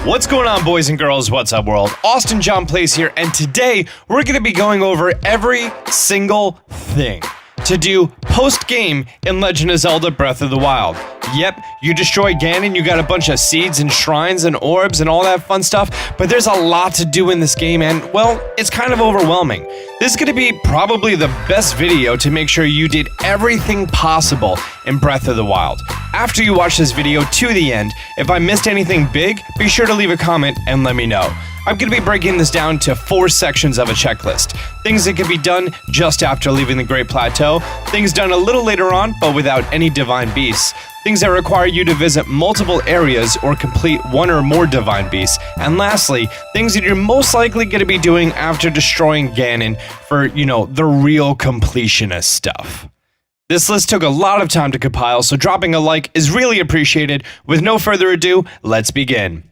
What's going on, boys and girls? What's up, world? Austin John Plays here, and today we're going to be going over every single thing to do post-game in Legend of Zelda Breath of the Wild. Yep, you destroy Ganon, you got a bunch of seeds and shrines and orbs and all that fun stuff, but there's a lot to do in this game and, well, it's kind of overwhelming. This is going to be probably the best video to make sure you did everything possible in Breath of the Wild. After you watch this video to the end, if I missed anything big, be sure to leave a comment and let me know. I'm going to be breaking this down to 4 sections of a checklist. Things that can be done just after leaving the Great Plateau, things done a little later on but without any divine beasts, things that require you to visit multiple areas or complete one or more divine beasts, and lastly, things that you're most likely going to be doing after destroying Ganon for, the real completionist stuff. This list took a lot of time to compile, so dropping a like is really appreciated. With no further ado, let's begin.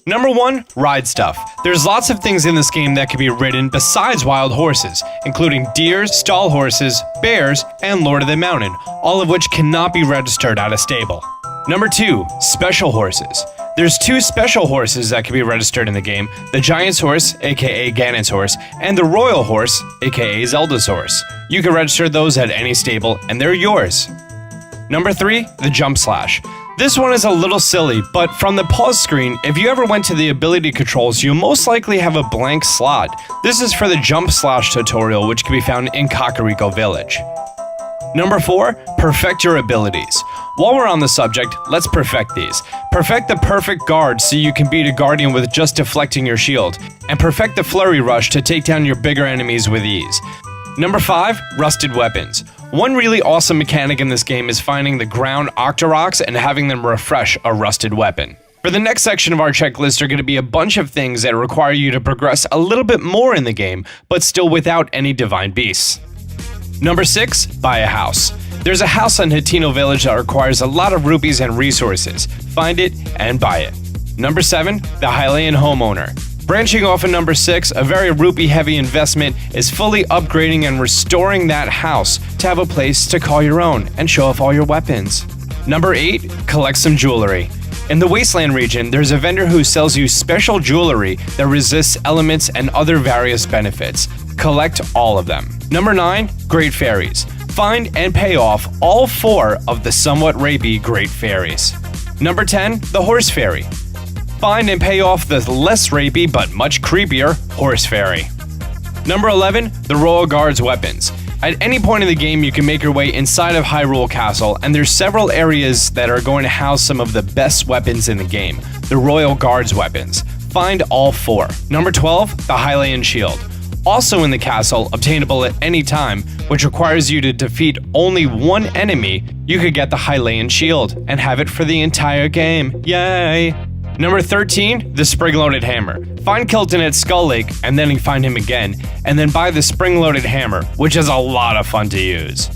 Number 1, ride stuff. There's lots of things in this game that can be ridden besides wild horses, including deers, stall horses, bears, and Lord of the Mountain, all of which cannot be registered at a stable. Number 2, special horses. There's 2 special horses that can be registered in the game, the Giant's Horse, aka Ganon's horse, and the Royal Horse, aka Zelda's horse. You can register those at any stable, and they're yours. Number 3, the Jump Slash. This one is a little silly, but from the pause screen, if you ever went to the ability controls, you'll most likely have a blank slot. This is for the Jump Slash tutorial, which can be found in Kakariko Village. Number 4, perfect your abilities. While we're on the subject, let's perfect these. Perfect the perfect guard so you can beat a guardian with just deflecting your shield, and perfect the flurry rush to take down your bigger enemies with ease. Number 5, rusted weapons. One really awesome mechanic in this game is finding the ground Octoroks and having them refresh a rusted weapon. For the next section of our checklist are going to be a bunch of things that require you to progress a little bit more in the game, but still without any divine beasts. Number 6, buy a house. There's a house on Hateno Village that requires a lot of rupees and resources. Find it and buy it. Number 7, the Hylian Homeowner. Branching off of number 6, a very rupee-heavy investment is fully upgrading and restoring that house to have a place to call your own and show off all your weapons. Number 8, collect some jewelry. In the Wasteland region, there's a vendor who sells you special jewelry that resists elements and other various benefits. Collect all of them. Number 9, Great Fairies. Find and pay off all 4 of the somewhat rapey Great Fairies. Number 10, the Horse Fairy. Find and pay off the less rapey but much creepier Horse Fairy. Number 11, the Royal Guard's weapons. At any point in the game, you can make your way inside of Hyrule Castle, and there's several areas that are going to house some of the best weapons in the game, the Royal Guard's weapons. Find all 4. Number 12, the Hylian Shield. Also in the castle, obtainable at any time, which requires you to defeat only one enemy, you could get the Hylian Shield and have it for the entire game. Yay! Number 13, the Spring-Loaded Hammer. Find Kilton at Skull Lake, and then you find him again, and then buy the Spring-Loaded Hammer, which is a lot of fun to use.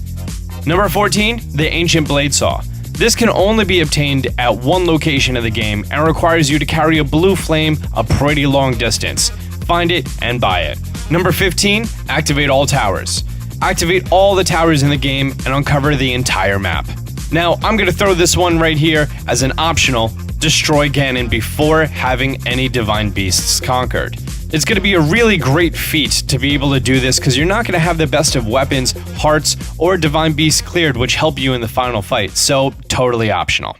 Number 14, the Ancient Blade Saw. This can only be obtained at one location of the game, and requires you to carry a blue flame a pretty long distance. Find it and buy it. Number 15, activate all towers. Activate all the towers in the game and uncover the entire map. Now, I'm going to throw this one right here as an optional. Destroy Ganon before having any divine beasts conquered. It's going to be a really great feat to be able to do this because you're not going to have the best of weapons, hearts, or divine beasts cleared which help you in the final fight, so totally optional.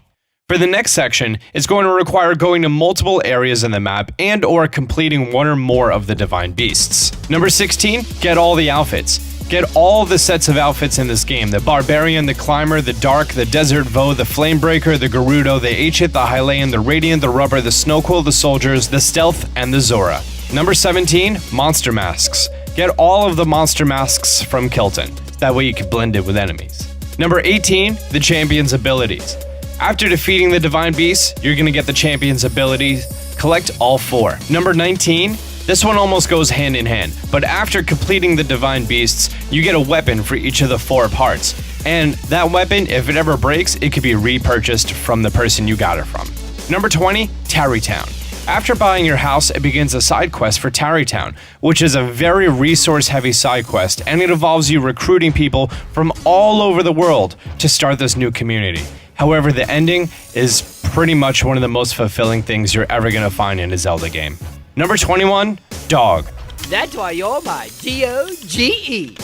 For the next section, it's going to require going to multiple areas in the map and or completing one or more of the divine beasts. Number 16, get all the outfits. Get all the sets of outfits in this game, the Barbarian, the Climber, the Dark, the Desert Voe, the Flamebreaker, the Gerudo, the Ancient, the Hylian, the Radiant, the Rubber, the Snowquill, the Soldiers, the Stealth, and the Zora. Number 17, Monster Masks. Get all of the Monster Masks from Kilton. That way you can blend it with enemies. Number 18, the Champion's Abilities. After defeating the Divine Beasts, you're going to get the Champion's Abilities. Collect all 4. Number 19, this one almost goes hand in hand, but after completing the Divine Beasts, you get a weapon for each of the 4 parts. And that weapon, if it ever breaks, it could be repurchased from the person you got it from. Number 20, Tarrytown. After buying your house, it begins a side quest for Tarrytown, which is a very resource-heavy side quest, and it involves you recruiting people from all over the world to start this new community. However, the ending is pretty much one of the most fulfilling things you're ever going to find in a Zelda game. Number 21, Dog. That's why you're my D-O-G-E.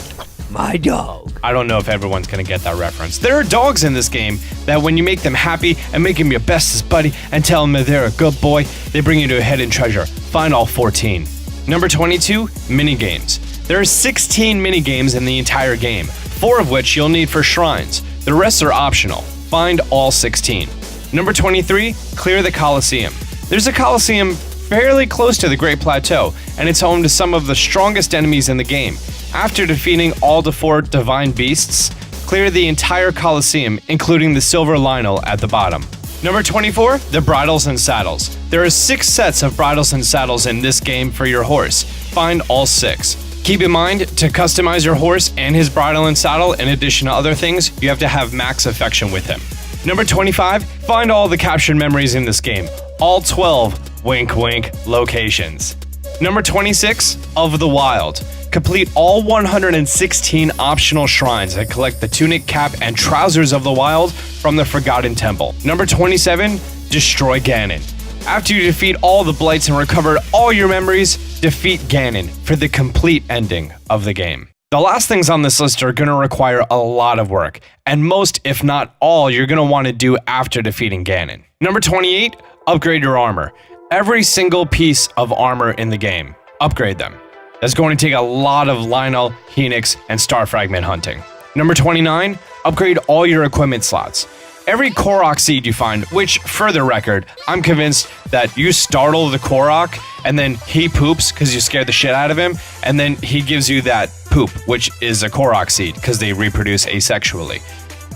My dog. I don't know if everyone's gonna get that reference. There are dogs in this game that when you make them happy and make them your bestest buddy and tell them that they're a good boy, they bring you to a hidden treasure. Find all 14. Number 22, minigames. There are 16 minigames in the entire game, 4 of which you'll need for shrines. The rest are optional. Find all 16. Number 23, clear the Colosseum. There's a Colosseum fairly close to the Great Plateau, and it's home to some of the strongest enemies in the game. After defeating all the 4 divine beasts, clear the entire Colosseum, including the silver Lionel at the bottom. Number 24, the bridles and saddles. There are 6 sets of bridles and saddles in this game for your horse. Find all 6. Keep in mind, to customize your horse and his bridle and saddle, in addition to other things, you have to have max affection with him. Number 25, find all the captured memories in this game. All 12, wink wink, locations. Number 26, Of the Wild. Complete all 116 optional shrines and collect the tunic, cap, and trousers of the wild from the Forgotten Temple. Number 27, Destroy Ganon. After you defeat all the blights and recover all your memories, defeat Ganon for the complete ending of the game. The last things on this list are going to require a lot of work, and most, if not all, you're going to want to do after defeating Ganon. Number 28, upgrade your armor. Every single piece of armor in the game, upgrade them. That's going to take a lot of Lionel, Helix, and Star Fragment hunting. Number 29, upgrade all your equipment slots. Every Korok seed you find, which, for the record, I'm convinced that you startle the Korok, and then he poops because you scared the shit out of him, and then he gives you that poop, which is a Korok seed because they reproduce asexually.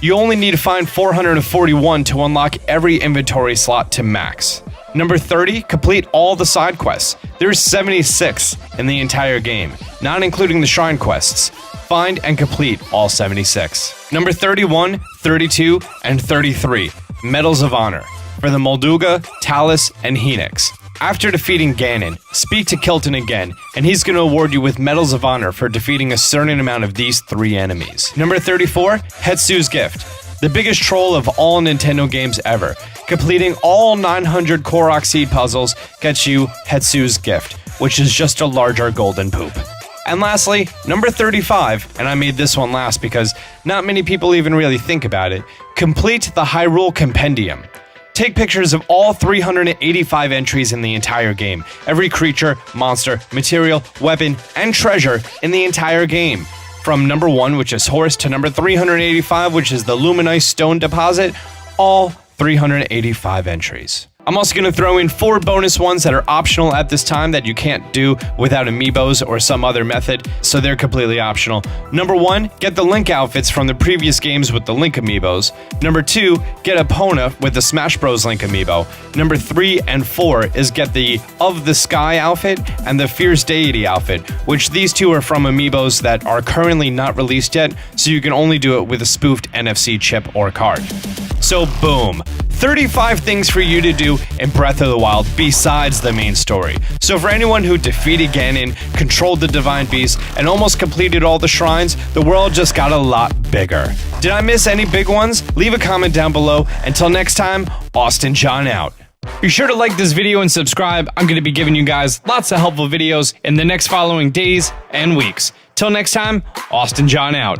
You only need to find 441 to unlock every inventory slot to max. Number 30, complete all the side quests. There's 76 in the entire game, not including the shrine quests. Find and complete all 76. Number 31, 32, and 33, Medals of Honor, for the Molduga, Talus, and Helix. After defeating Ganon, speak to Kilton again, and he's going to award you with Medals of Honor for defeating a certain amount of these 3 enemies. Number 34, Hetsu's Gift, the biggest troll of all Nintendo games ever. Completing all 900 Korok seed puzzles gets you Hetsu's Gift, which is just a larger golden poop. And lastly, number 35, and I made this one last because not many people even really think about it, complete the Hyrule Compendium. Take pictures of all 385 entries in the entire game, every creature, monster, material, weapon, and treasure in the entire game. From number 1, which is Horse, to number 385, which is the Luminite Stone Deposit, all 385 entries. I'm also going to throw in 4 bonus ones that are optional at this time that you can't do without amiibos or some other method, so they're completely optional. Number 1, get the Link outfits from the previous games with the Link amiibos. Number 2, get Epona with the Smash Bros. Link amiibo. Number 3 and 4 is get the Of the Sky outfit and the Fierce Deity outfit, which these 2 are from amiibos that are currently not released yet, so you can only do it with a spoofed NFC chip or card. So boom, 35 things for you to do in Breath of the Wild besides the main story. So for anyone who defeated Ganon, controlled the Divine Beast, and almost completed all the shrines, the world just got a lot bigger. Did I miss any big ones? Leave a comment down below. Until next time, Austin John out. Be sure to like this video and subscribe. I'm going to be giving you guys lots of helpful videos in the next following days and weeks. Till next time, Austin John out.